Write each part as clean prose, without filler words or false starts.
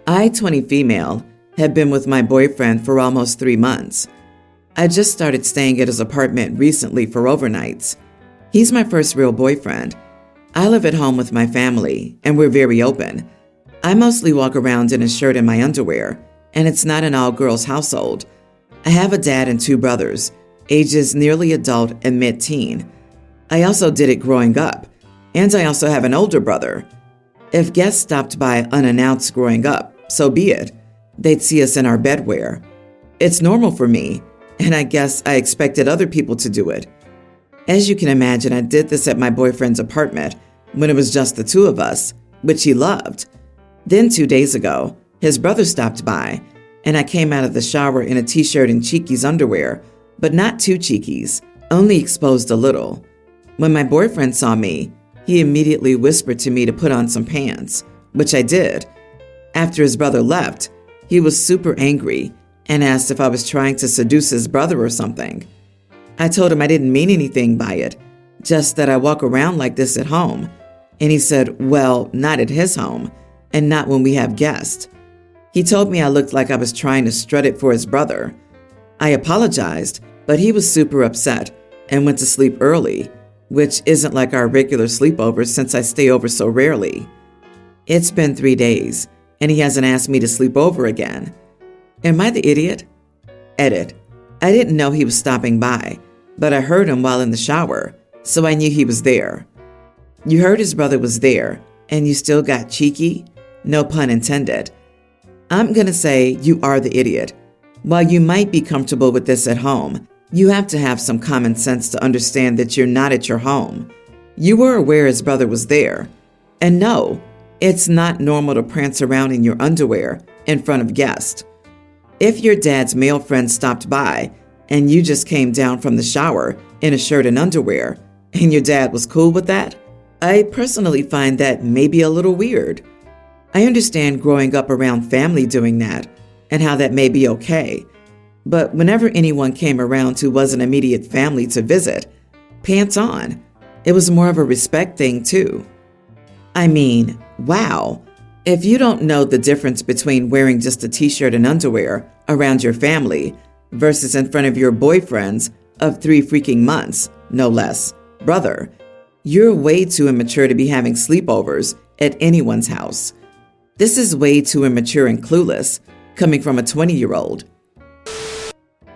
I, 20 female, had been with my boyfriend for almost 3 months. I just started staying at his apartment recently for overnights. He's my first real boyfriend. I live at home with my family, and we're very open. I mostly walk around in a shirt and my underwear, and it's not an all-girls household. I have a dad and 2 brothers, ages nearly adult and mid-teen. I also did it growing up, and I also have an older brother. If guests stopped by unannounced growing up, so be it. They'd see us in our bedwear. It's normal for me, and I guess I expected other people to do it. As you can imagine, I did this at my boyfriend's apartment when it was just the 2 of us, which he loved. Then 2 days ago, his brother stopped by, and I came out of the shower in a t-shirt and Cheeky's underwear, but not too Cheeky's, only exposed a little. When my boyfriend saw me, he immediately whispered to me to put on some pants, which I did. After his brother left, he was super angry and asked if I was trying to seduce his brother or something. I told him I didn't mean anything by it, just that I walk around like this at home. And he said, well, not at his home, and not when we have guests. He told me I looked like I was trying to strut it for his brother. I apologized, but he was super upset and went to sleep early, which isn't like our regular sleepovers since I stay over so rarely. It's been 3 days, and he hasn't asked me to sleep over again. Am I the idiot? Edit. I didn't know he was stopping by, but I heard him while in the shower, so I knew he was there. You heard his brother was there, and you still got cheeky? No pun intended. I'm gonna say you are the idiot. While you might be comfortable with this at home, you have to have some common sense to understand that you're not at your home. You were aware his brother was there. And no, it's not normal to prance around in your underwear in front of guests. If your dad's male friend stopped by and you just came down from the shower in a shirt and underwear and your dad was cool with that, I personally find that maybe a little weird. I understand growing up around family doing that and how that may be okay. But whenever anyone came around who wasn't immediate family to visit, pants on. It was more of a respect thing too. I mean, wow. If you don't know the difference between wearing just a t-shirt and underwear around your family versus in front of your boyfriends of 3 freaking months, no less, brother, you're way too immature to be having sleepovers at anyone's house. This is way too immature and clueless, coming from a 20-year-old.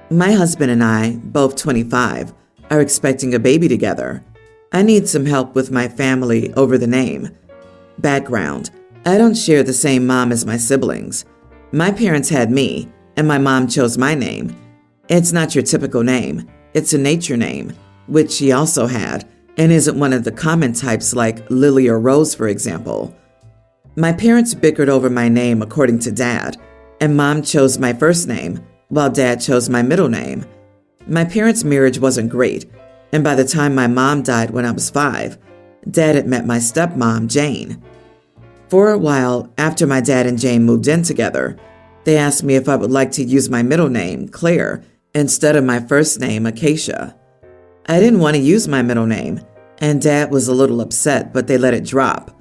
My husband and I, both 25, are expecting a baby together. I need some help with my family over the name. Background: I don't share the same mom as my siblings. My parents had me, and my mom chose my name. It's not your typical name. It's a nature name, which she also had, and isn't one of the common types like Lily or Rose, for example. My parents bickered over my name according to Dad, and Mom chose my first name, while Dad chose my middle name. My parents' marriage wasn't great, and by the time my mom died when I was 5, Dad had met my stepmom, Jane. For a while after my dad and Jane moved in together, they asked me if I would like to use my middle name, Claire, instead of my first name, Acacia. I didn't want to use my middle name, and Dad was a little upset, but they let it drop.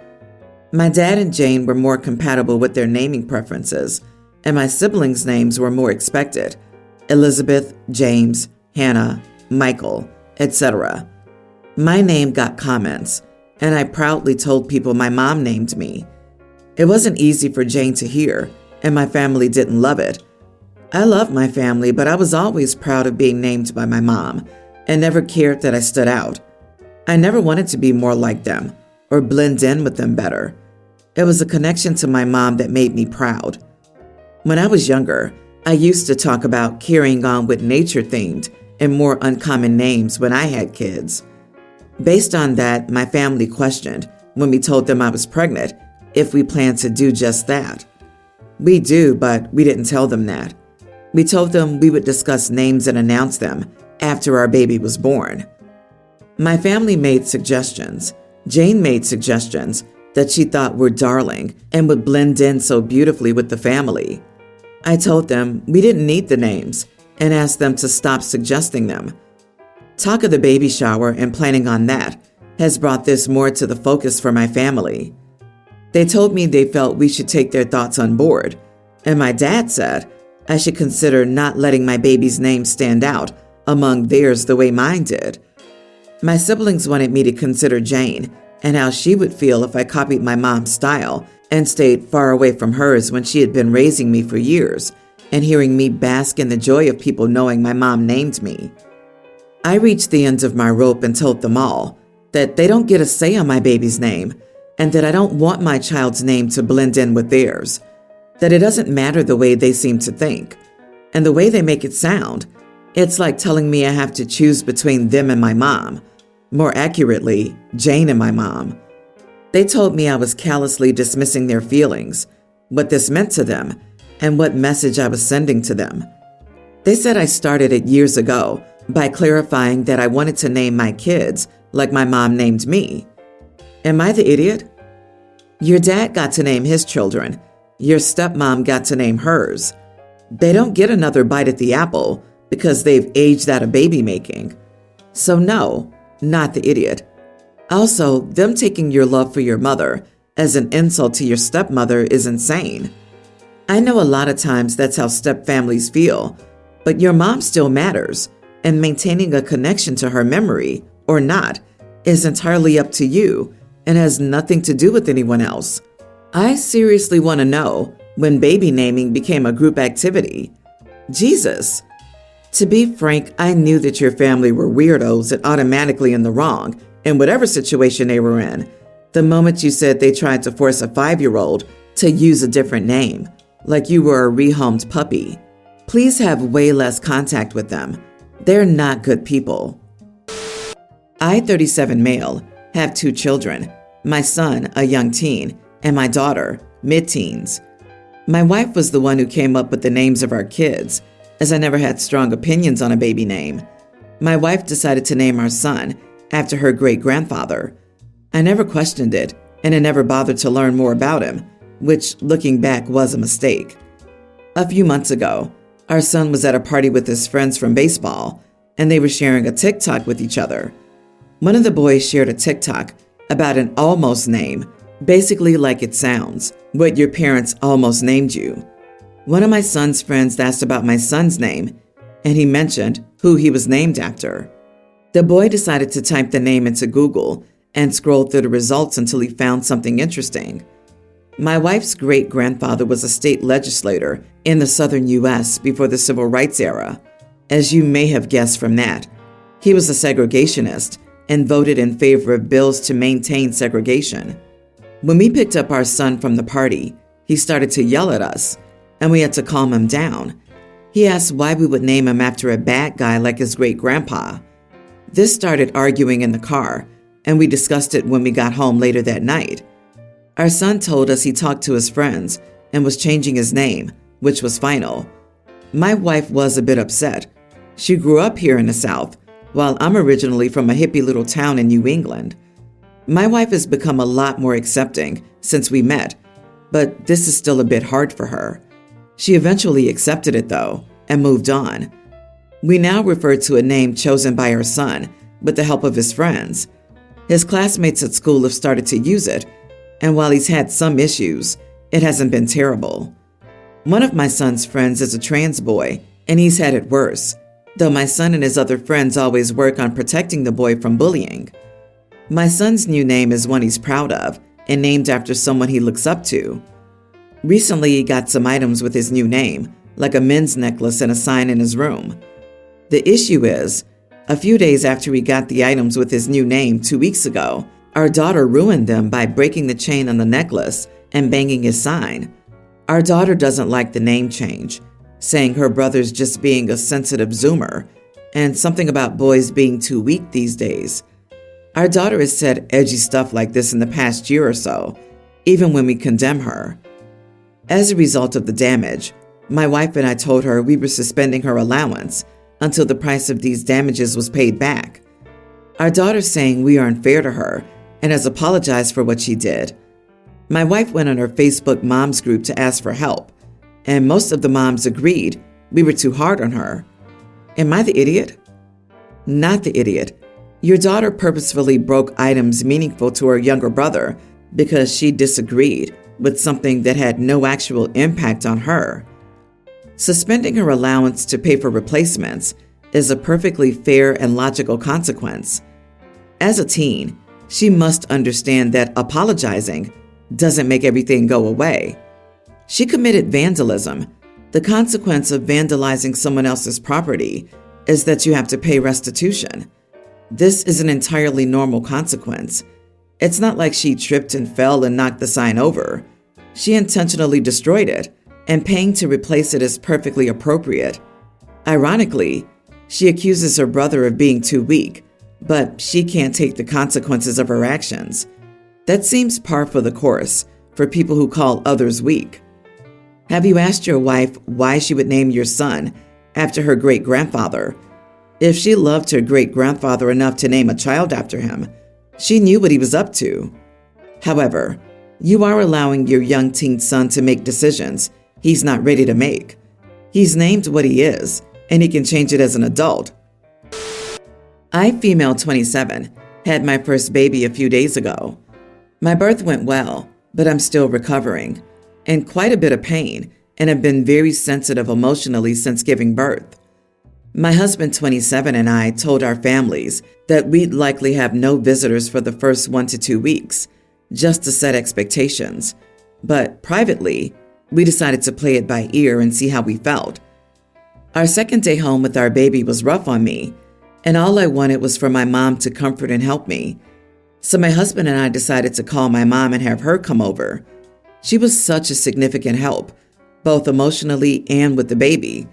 My dad and Jane were more compatible with their naming preferences, and my siblings' names were more expected: Elizabeth, James, Hannah, Michael, etc. My name got comments, and I proudly told people my mom named me. It wasn't easy for Jane to hear, and my family didn't love it. I love my family, but I was always proud of being named by my mom, and never cared that I stood out. I never wanted to be more like them, or blend in with them better. It was a connection to my mom that made me proud. When I was younger, I used to talk about carrying on with nature-themed and more uncommon names when I had kids. Based on that, my family questioned, when we told them I was pregnant, if we planned to do just that. We do, but we didn't tell them that. We told them we would discuss names and announce them after our baby was born. My family made suggestions. Jane made suggestions that she thought were darling and would blend in so beautifully with the family. I told them we didn't need the names and asked them to stop suggesting them. Talk of the baby shower and planning on that has brought this more to the focus for my family. They told me they felt we should take their thoughts on board, and my dad said I should consider not letting my baby's name stand out among theirs the way mine did. My siblings wanted me to consider Jane and how she would feel if I copied my mom's style and stayed far away from hers when she had been raising me for years and hearing me bask in the joy of people knowing my mom named me. I reached the ends of my rope and told them all that they don't get a say on my baby's name and that I don't want my child's name to blend in with theirs, that it doesn't matter the way they seem to think and the way they make it sound. It's like telling me I have to choose between them and my mom. More accurately, Jane and my mom. They told me I was callously dismissing their feelings, what this meant to them, and what message I was sending to them. They said I started it years ago by clarifying that I wanted to name my kids like my mom named me. Am I the idiot? Your dad got to name his children. Your stepmom got to name hers. They don't get another bite at the apple because they've aged out of baby making. So no, not the idiot. Also, them taking your love for your mother as an insult to your stepmother is insane. I know a lot of times that's how stepfamilies feel, but your mom still matters, and maintaining a connection to her memory, or not, is entirely up to you and has nothing to do with anyone else. I seriously want to know when baby naming became a group activity. Jesus! To be frank, I knew that your family were weirdos and automatically in the wrong in whatever situation they were in, the moment you said they tried to force a 5-year-old to use a different name, like you were a rehomed puppy. Please have way less contact with them. They're not good people. I, 37 male, have 2 children, my son, a young teen, and my daughter, mid-teens. My wife was the one who came up with the names of our kids, as I never had strong opinions on a baby name. My wife decided to name our son after her great-grandfather. I never questioned it, and I never bothered to learn more about him, which, looking back, was a mistake. A few months ago, our son was at a party with his friends from baseball, and they were sharing a TikTok with each other. One of the boys shared a TikTok about an almost name, basically like it sounds, what your parents almost named you. One of my son's friends asked about my son's name, and he mentioned who he was named after. The boy decided to type the name into Google and scroll through the results until he found something interesting. My wife's great-grandfather was a state legislator in the southern U.S. before the Civil Rights era. As you may have guessed from that, he was a segregationist and voted in favor of bills to maintain segregation. When we picked up our son from the party, he started to yell at us, and we had to calm him down. He asked why we would name him after a bad guy like his great-grandpa. This started arguing in the car, and we discussed it when we got home later that night. Our son told us he talked to his friends and was changing his name, which was final. My wife was a bit upset. She grew up here in the South, while I'm originally from a hippie little town in New England. My wife has become a lot more accepting since we met, but this is still a bit hard for her. She eventually accepted it, though, and moved on. We now refer to a name chosen by our son with the help of his friends. His classmates at school have started to use it, and while he's had some issues, it hasn't been terrible. One of my son's friends is a trans boy, and he's had it worse, though my son and his other friends always work on protecting the boy from bullying. My son's new name is one he's proud of and named after someone he looks up to. Recently, he got some items with his new name, like a men's necklace and a sign in his room. The issue is, a few days after he got the items with his new name 2 weeks ago, our daughter ruined them by breaking the chain on the necklace and banging his sign. Our daughter doesn't like the name change, saying her brother's just being a sensitive zoomer and something about boys being too weak these days. Our daughter has said edgy stuff like this in the past year or so, even when we condemn her. As a result of the damage, my wife and I told her we were suspending her allowance until the price of these damages was paid back. Our daughter's saying we are unfair to her and has apologized for what she did. My wife went on her Facebook moms group to ask for help, and most of the moms agreed we were too hard on her. Am I the idiot? Not the idiot. Your daughter purposefully broke items meaningful to her younger brother because she disagreed with something that had no actual impact on her. Suspending her allowance to pay for replacements is a perfectly fair and logical consequence. As a teen, she must understand that apologizing doesn't make everything go away. She committed vandalism. The consequence of vandalizing someone else's property is that you have to pay restitution. This is an entirely normal consequence. It's not like she tripped and fell and knocked the sign over. She intentionally destroyed it, and paying to replace it is perfectly appropriate. Ironically, she accuses her brother of being too weak, but she can't take the consequences of her actions. That seems par for the course for people who call others weak. Have you asked your wife why she would name your son after her great-grandfather? If she loved her great-grandfather enough to name a child after him, she knew what he was up to. However, you are allowing your young teen son to make decisions he's not ready to make. He's named what he is, and he can change it as an adult. I, female 27, had my first baby a few days ago. My birth went well, but I'm still recovering, in quite a bit of pain, and have been very sensitive emotionally since giving birth. My husband, 27, and I told our families that we'd likely have no visitors for the first 1 to 2 weeks, just to set expectations. But privately, we decided to play it by ear and see how we felt. Our second day home with our baby was rough on me, and all I wanted was for my mom to comfort and help me. So my husband and I decided to call my mom and have her come over. She was such a significant help, both emotionally and with the baby.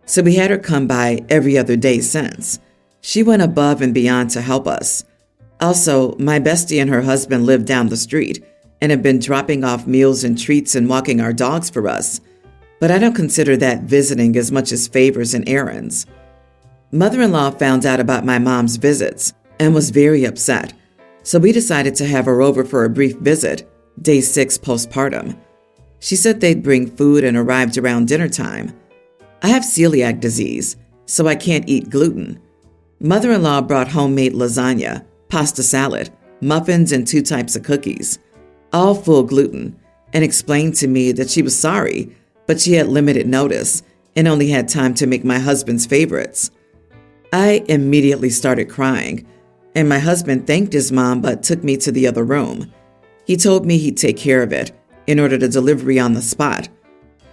So we had her come by every other day since. She went above and beyond to help us. Also, my bestie and her husband live down the street and have been dropping off meals and treats and walking our dogs for us. But I don't consider that visiting as much as favors and errands. Mother-in-law found out about my mom's visits and was very upset. So we decided to have her over for a brief visit, day 6 postpartum. She said they'd bring food and arrived around dinner time. I have celiac disease, so I can't eat gluten. Mother-in-law brought homemade lasagna, pasta salad, muffins, and 2 types of cookies, all full gluten, and explained to me that she was sorry, but she had limited notice and only had time to make my husband's favorites. I immediately started crying, and my husband thanked his mom but took me to the other room. He told me he'd take care of it and ordered a delivery on the spot.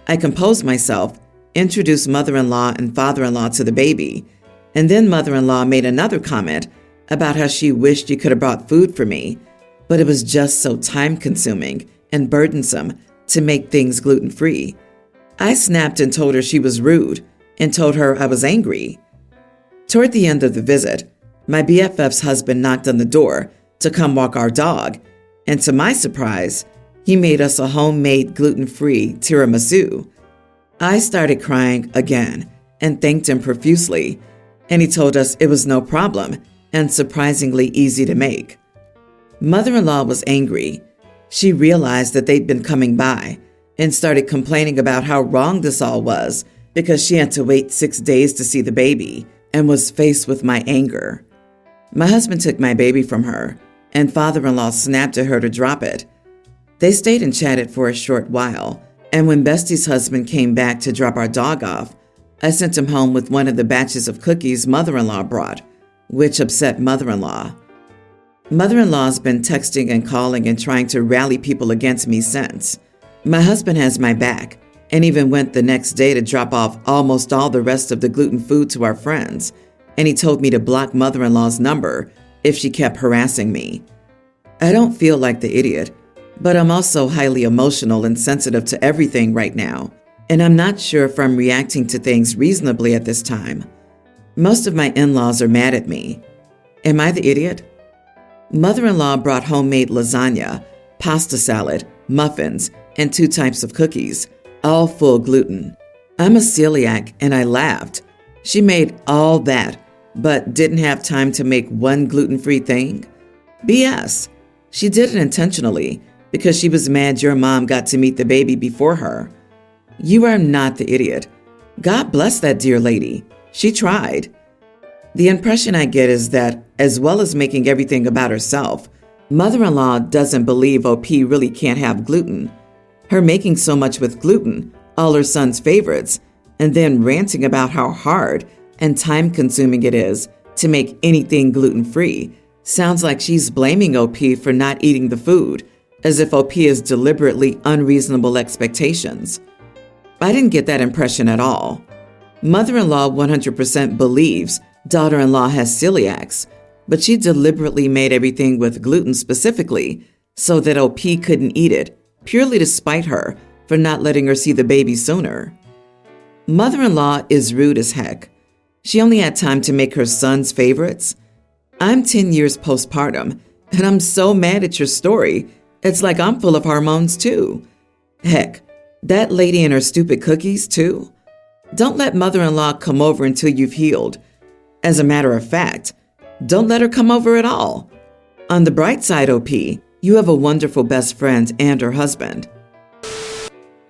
I composed myself, introduced mother-in-law and father-in-law to the baby, and then mother-in-law made another comment about how she wished she could have brought food for me, but it was just so time-consuming and burdensome to make things gluten-free. I snapped and told her she was rude and told her I was angry. Toward the end of the visit, my BFF's husband knocked on the door to come walk our dog, and to my surprise, he made us a homemade gluten-free tiramisu. I started crying again and thanked him profusely, and he told us it was no problem and surprisingly easy to make. Mother-in-law was angry. She realized that they'd been coming by and started complaining about how wrong this all was because she had to wait 6 days to see the baby and was faced with my anger. My husband took my baby from her, and father-in-law snapped at her to drop it. They stayed and chatted for a short while, and when Bestie's husband came back to drop our dog off, I sent him home with one of the batches of cookies mother-in-law brought, which upset mother-in-law. Mother-in-law's been texting and calling and trying to rally people against me since. My husband has my back and even went the next day to drop off almost all the rest of the gluten food to our friends, and he told me to block mother-in-law's number if she kept harassing me. I don't feel like the idiot, but I'm also highly emotional and sensitive to everything right now, and I'm not sure if I'm reacting to things reasonably at this time. Most of my in-laws are mad at me. Am I the idiot? Mother-in-law brought homemade lasagna, pasta salad, muffins, and 2 types of cookies, all full gluten. I'm a celiac, and I laughed. She made all that, but didn't have time to make one gluten-free thing? BS. She did it intentionally because she was mad your mom got to meet the baby before her. You are not the idiot. God bless that dear lady. She tried. The impression I get is that, as well as making everything about herself, Mother-in-law doesn't believe OP really can't have gluten. Her making so much with gluten, all her son's favorites, and then ranting about how hard and time-consuming it is to make anything gluten-free sounds like she's blaming OP for not eating the food, as if OP is deliberately unreasonable expectations. I didn't get that impression at all. Mother-in-law 100% believes daughter-in-law has celiacs, but she deliberately made everything with gluten specifically so that OP couldn't eat it, purely to spite her for not letting her see the baby sooner. Mother-in-law is rude as heck. She only had time to make her son's favorites. I'm 10 years postpartum, and I'm so mad at your story. It's like I'm full of hormones too. Heck, that lady and her stupid cookies too. Don't let mother-in-law come over until you've healed. As a matter of fact, don't let her come over at all. On the bright side, OP, you have a wonderful best friend and her husband.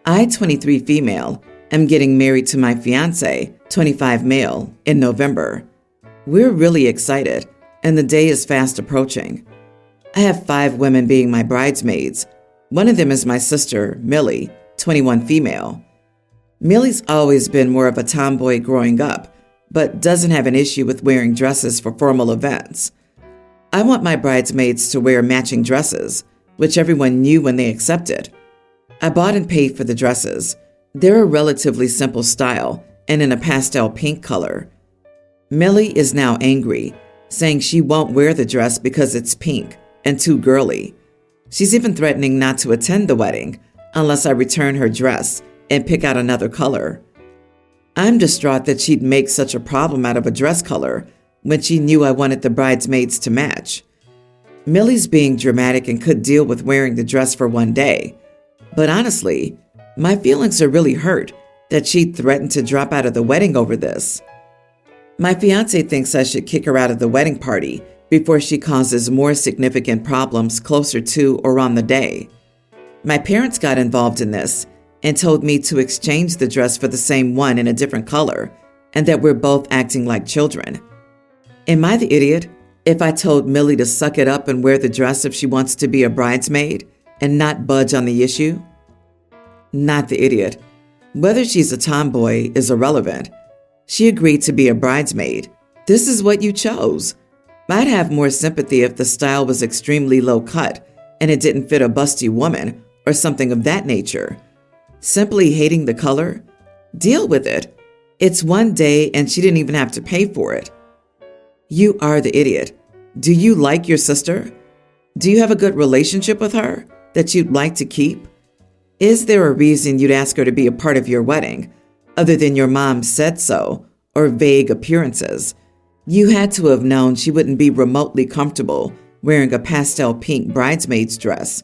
I, 23 female, am getting married to my fiancé, 25 male, in November. We're really excited, and the day is fast approaching. I have 5 women being my bridesmaids. One of them is my sister, Millie, 21 female. Millie's always been more of a tomboy growing up, but doesn't have an issue with wearing dresses for formal events. I want my bridesmaids to wear matching dresses, which everyone knew when they accepted. I bought and paid for the dresses. They're a relatively simple style and in a pastel pink color. Millie is now angry, saying she won't wear the dress because it's pink and too girly. She's even threatening not to attend the wedding unless I return her dress and pick out another color. I'm distraught that she'd make such a problem out of a dress color when she knew I wanted the bridesmaids to match. Millie's being dramatic and could deal with wearing the dress for one day. But honestly, my feelings are really hurt that she'd threatened to drop out of the wedding over this. My fiancé thinks I should kick her out of the wedding party before she causes more significant problems closer to or on the day. My parents got involved in this and told me to exchange the dress for the same one in a different color, and that we're both acting like children. Am I the idiot if I told Millie to suck it up and wear the dress if she wants to be a bridesmaid and not budge on the issue? Not the idiot. Whether she's a tomboy is irrelevant. She agreed to be a bridesmaid. This is what you chose. I'd have more sympathy if the style was extremely low cut and it didn't fit a busty woman or something of that nature. Simply hating the color? Deal with it. It's one day and she didn't even have to pay for it. You are the idiot. Do you like your sister? Do you have a good relationship with her that you'd like to keep? Is there a reason you'd ask her to be a part of your wedding, other than your mom said so or vague appearances? You had to have known she wouldn't be remotely comfortable wearing a pastel pink bridesmaid's dress.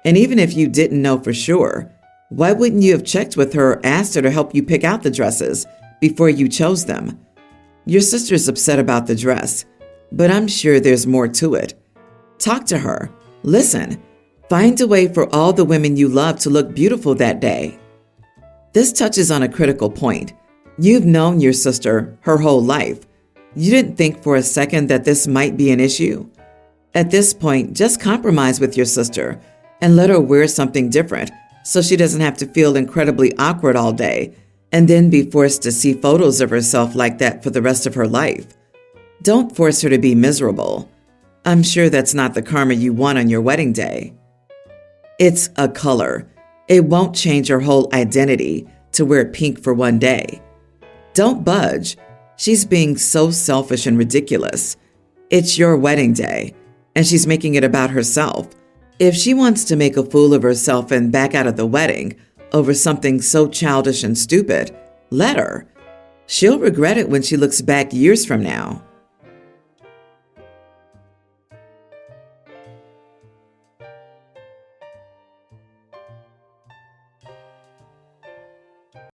And even if you didn't know for sure, why wouldn't you have checked with her or asked her to help you pick out the dresses before you chose them? Your sister's upset about the dress, but I'm sure there's more to it. Talk to her. Listen. Find a way for all the women you love to look beautiful that day. This touches on a critical point. You've known your sister her whole life. You didn't think for a second that this might be an issue. At this point, just compromise with your sister and let her wear something different so she doesn't have to feel incredibly awkward all day and then be forced to see photos of herself like that for the rest of her life. Don't force her to be miserable. I'm sure that's not the karma you want on your wedding day. It's a color. It won't change her whole identity to wear pink for one day. Don't budge. She's being so selfish and ridiculous. It's your wedding day, and she's making it about herself. If she wants to make a fool of herself and back out of the wedding over something so childish and stupid, let her. She'll regret it when she looks back years from now.